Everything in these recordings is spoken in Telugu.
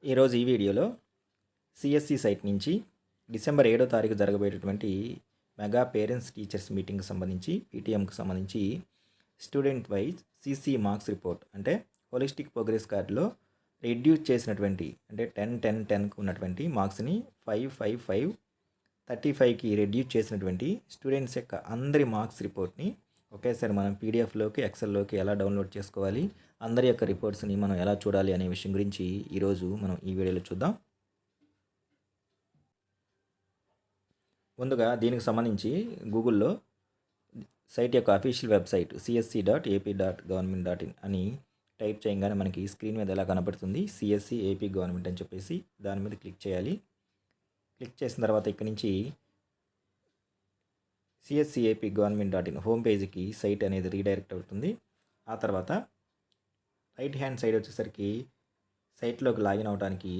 ఈరోజు ఈ వీడియోలో సిఎస్సి సైట్ నుంచి డిసెంబర్ 7వ తారీఖు జరగబోయేటటువంటి మెగా పేరెంట్స్ టీచర్స్ మీటింగ్కి సంబంధించి పీటీఎంకి సంబంధించి student wise CC marks report అంటే హోలిస్టిక్ ప్రోగ్రెస్ కార్డులో రెడ్యూస్ చేసినటువంటి అంటే 10-10-10కు ఉన్నటువంటి మార్క్స్ని 5-5-5 35కి రెడ్యూస్ చేసినటువంటి స్టూడెంట్స్ యొక్క అందరి మార్క్స్ రిపోర్ట్ని ఒకేసారి మనం పీడిఎఫ్లోకి ఎక్సెల్లోకి ఎలా డౌన్లోడ్ చేసుకోవాలి, అందరి యొక్క రిపోర్ట్స్ని మనం ఎలా చూడాలి అనే విషయం గురించి ఈరోజు మనం ఈ వీడియోలో చూద్దాం. ముందుగా దీనికి సంబంధించి గూగుల్లో సైట్ యొక్క అఫీషియల్ వెబ్సైట్ csc.ap.government.in అని టైప్ చేయగానే మనకి స్క్రీన్ మీద ఎలా కనబడుతుంది సిఎస్సి ఏపీ గవర్నమెంట్ అని చెప్పేసి దాని మీద క్లిక్ చేయాలి. క్లిక్ చేసిన తర్వాత ఇక్కడ నుంచి సిఎస్సి ఏపీ గవర్నమెంట్.in హోమ్ పేజీకి సైట్ అనేది రీడైరెక్ట్ అవుతుంది. ఆ తర్వాత రైట్ హ్యాండ్ సైడ్ వచ్చేసరికి సైట్లోకి లాగిన్ అవడానికి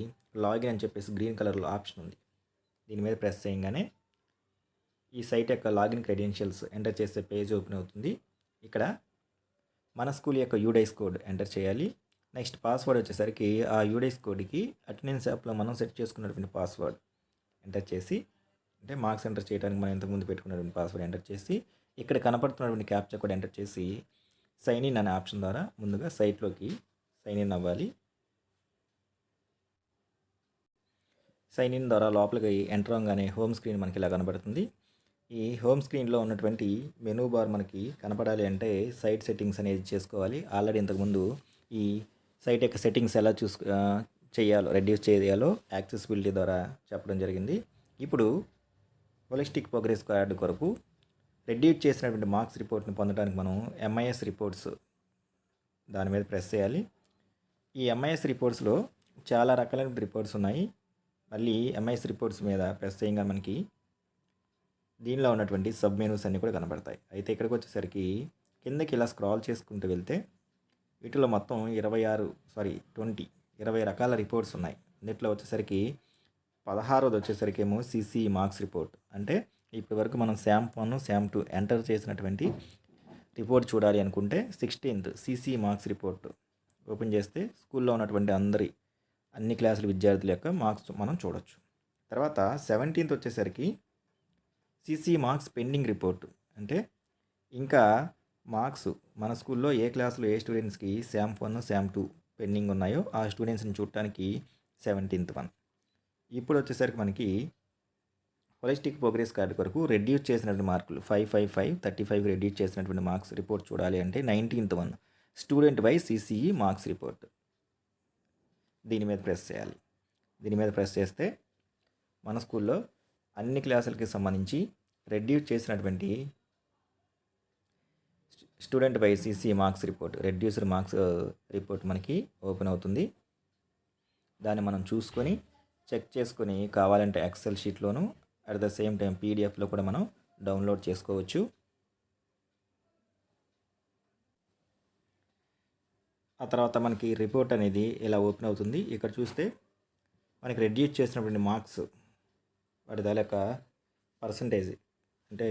లాగిన్ అని చెప్పేసి గ్రీన్ కలర్లో ఆప్షన్ ఉంది. దీని మీద ప్రెస్ చేయగానే ఈ సైట్ యొక్క లాగిన్ క్రెడెన్షియల్స్ ఎంటర్ చేసే పేజ్ ఓపెన్ అవుతుంది. ఇక్కడ మన స్కూల్ యొక్క యూడైస్ కోడ్ ఎంటర్ చేయాలి. నెక్స్ట్ పాస్వర్డ్ వచ్చేసరికి ఆ యూడైస్ కోడ్కి అటెండెన్స్ యాప్లో మనం సెట్ చేసుకున్నటువంటి పాస్వర్డ్ ఎంటర్ చేసి, అంటే మార్క్స్ ఎంటర్ చేయడానికి మనం ఇంతకుముందు పెట్టుకున్నటువంటి పాస్వర్డ్ ఎంటర్ చేసి, ఇక్కడ కనపడుతున్నటువంటి క్యాప్చా కోడ్ ఎంటర్ చేసి సైన్ ఇన్ అనే ఆప్షన్ ద్వారా ముందుగా సైట్లోకి సైన్ ఇన్ అవ్వాలి. సైన్ ఇన్ ద్వారా లోపలికి ఎంటర్ అవ్వగానే హోమ్ స్క్రీన్ మనకి ఇలా కనబడుతుంది. ఈ హోమ్ స్క్రీన్లో ఉన్నటువంటి మెనూ బార్ మనకి కనపడాలి అంటే సైట్ సెట్టింగ్స్ అనేది చేసుకోవాలి. ఆల్రెడీ ఇంతకుముందు ఈ సైట్ యొక్క సెట్టింగ్స్ ఎలా చేయాలో, రెడ్యూస్ చేయాలో యాక్సెసిబిలిటీ ద్వారా చెప్పడం జరిగింది. ఇప్పుడు హోలిస్టిక్ ప్రోగ్రెస్ కార్డు కొరకు రెడ్యూస్ చేసినటువంటి మార్క్స్ రిపోర్ట్ని పొందడానికి మనం ఎంఐఎస్ రిపోర్ట్స్ దాని మీద ప్రెస్ చేయాలి. ఈ ఎంఐఎస్ రిపోర్ట్స్లో చాలా రకాలైన రిపోర్ట్స్ ఉన్నాయి. మళ్ళీ ఎంఐఎస్ రిపోర్ట్స్ మీద ప్రెస్ చేయగా మనకి దీనిలో ఉన్నటువంటి సబ్ మెనూస్ అన్నీ కూడా కనబడతాయి. అయితే ఇక్కడికి వచ్చేసరికి కిందకి ఇలా స్క్రాల్ చేసుకుంటూ వెళ్తే వీటిలో మొత్తం 20 రకాల రిపోర్ట్స్ ఉన్నాయి. దీంట్లో వచ్చేసరికి 16వది వచ్చేసరికి ఏమో సిసి మార్క్స్ రిపోర్ట్, అంటే ఇప్పటి వరకు మనం శామ్ 1 శామ్ 2 ఎంటర్ చేసినటువంటి రిపోర్ట్ చూడాలి అనుకుంటే 16th CC marks report open చేస్తే స్కూల్లో ఉన్నటువంటి అన్ని క్లాసుల విద్యార్థుల యొక్క మార్క్స్ మనం చూడొచ్చు. తర్వాత 17th వచ్చేసరికి సిసి మార్క్స్ పెండింగ్ రిపోర్ట్, అంటే ఇంకా మార్క్స్ మన స్కూల్లో ఏ క్లాసులో ఏ స్టూడెంట్స్కి శామ్ 1 శామ్ 2 పెండింగ్ ఉన్నాయో ఆ స్టూడెంట్స్ని చూడటానికి 17th వన్. ఇప్పుడు వచ్చేసరికి మనకి హోలిస్టిక్ ప్రోగ్రెస్ కార్డు కొరకు రెడ్యూస్ చేసినటువంటి మార్కులు 5-5-5 35 రెడ్యూస్ చేసినటువంటి మార్క్స్ రిపోర్ట్ చూడాలి అంటే 19th one student wise CCE marks report. దీని మీద ప్రెస్ చేయాలి. దీని మీద ప్రెస్ చేస్తే మన స్కూల్లో అన్ని క్లాసులకి సంబంధించి రెడ్యూస్ చేసినటువంటి student wise CC marks report, reduced marks report మనకి ఓపెన్ అవుతుంది. దాన్ని మనం చూసుకొని చెక్ చేసుకొని కావాలంటే ఎక్సెల్ షీట్లోను అట్ ద సేమ్ టైం పీడిఎఫ్లో కూడా మనం డౌన్లోడ్ చేసుకోవచ్చు. ఆ తర్వాత మనకి రిపోర్ట్ అనేది ఇలా ఓపెన్ అవుతుంది. ఇక్కడ చూస్తే మనకి రెడ్యూస్ చేసినటువంటి మార్క్స్ వాటి తాలూకా పర్సంటేజ్, అంటే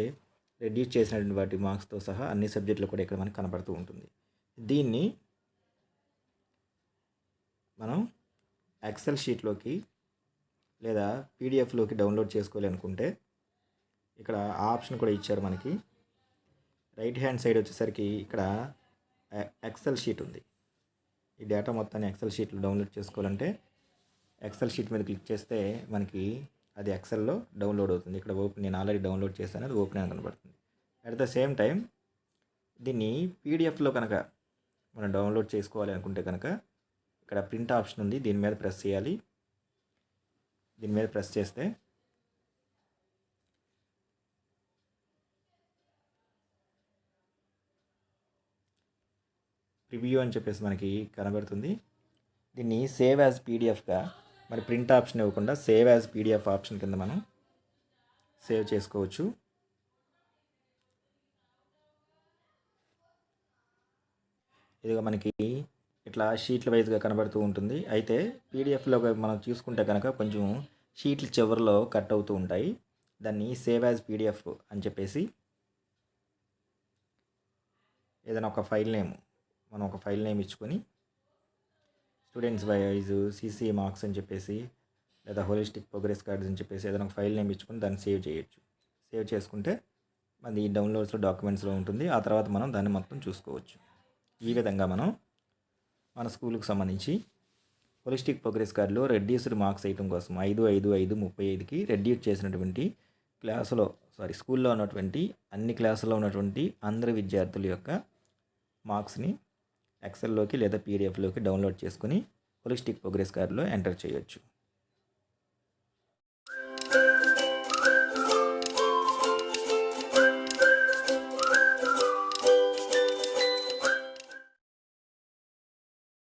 రెడ్యూస్ చేసినటువంటి వాటి మార్క్స్తో సహా అన్ని సబ్జెక్టులు కూడా ఇక్కడ మనకు కనబడుతూ ఉంటుంది. దీన్ని మనం ఎక్సెల్ షీట్లోకి లేదా పీడిఎఫ్లోకి డౌన్లోడ్ చేసుకోవాలి అనుకుంటే ఇక్కడ ఆప్షన్ కూడా ఇచ్చారు మనకి. రైట్ హ్యాండ్ సైడ్ వచ్చేసరికి ఇక్కడ ఎక్సెల్ షీట్ ఉంది. ఈ డేటా మొత్తాన్ని ఎక్సెల్ షీట్లో డౌన్లోడ్ చేసుకోవాలంటే ఎక్సెల్ షీట్ మీద క్లిక్ చేస్తే మనకి అది ఎక్సెల్లో డౌన్లోడ్ అవుతుంది. ఇక్కడ నేను ఆల్రెడీ డౌన్లోడ్ చేశాను, అది ఓపెన్ అని కనబడుతుంది. అట్ ద సేమ్ టైం దీన్ని పీడిఎఫ్లో కనుక మనం డౌన్లోడ్ చేసుకోవాలి అనుకుంటే కనుక ఇక్కడ ప్రింట్ ఆప్షన్ ఉంది. దీని మీద ప్రెస్ చేయాలి. దీని మీద ప్రెస్ చేస్తే ప్రివ్యూ అని చెప్పేసి మనకి కనబడుతుంది. దీన్ని సేవ్ యాజ్ పీడిఎఫ్గా మరి ప్రింట్ ఆప్షన్ ఇవ్వకుండా సేవ్ యాజ్ పీడిఎఫ్ ఆప్షన్ కింద మనం సేవ్ చేసుకోవచ్చు. ఇదిగా మనకి ఇట్లా షీట్ల వైజ్గా కనబడుతూ ఉంటుంది. అయితే పీడిఎఫ్లో మనం చూసుకుంటే కనుక కొంచెం షీట్లు చివరిలో కట్ అవుతూ ఉంటాయి. దాన్ని సేవ్ యాజ్ పీడిఎఫ్ అని చెప్పేసి ఏదైనా ఒక ఫైల్ నేమ్ ఇచ్చుకొని స్టూడెంట్స్ వైజ్ సీసీ మార్క్స్ అని చెప్పేసి లేదా హోలిస్టిక్ ప్రోగ్రెస్ కార్డ్స్ అని చెప్పేసి ఏదైనా ఒక ఫైల్ నేమ్ ఇచ్చుకొని దాన్ని సేవ్ చేయొచ్చు. సేవ్ చేసుకుంటే అది డౌన్లోడ్స్లో డాక్యుమెంట్స్లో ఉంటుంది. ఆ తర్వాత మనం దాన్ని మొత్తం చూసుకోవచ్చు. ఈ విధంగా మనం మన స్కూల్కి సంబంధించి హోలిస్టిక్ ప్రోగ్రెస్ కార్డులో రెడ్యూస్డ్ మార్క్స్ వేయటం కోసం 5/5/5/35కి రెడ్యూస్ చేసినటువంటి స్కూల్లో ఉన్నటువంటి అన్ని క్లాసుల్లో ఉన్నటువంటి అందరి విద్యార్థుల యొక్క మార్క్స్ని ఎక్సెల్లోకి లేదా పీడిఎఫ్లోకి డౌన్లోడ్ చేసుకొని హోలిస్టిక్ ప్రోగ్రెస్ కార్డులో ఎంటర్ చేయొచ్చు.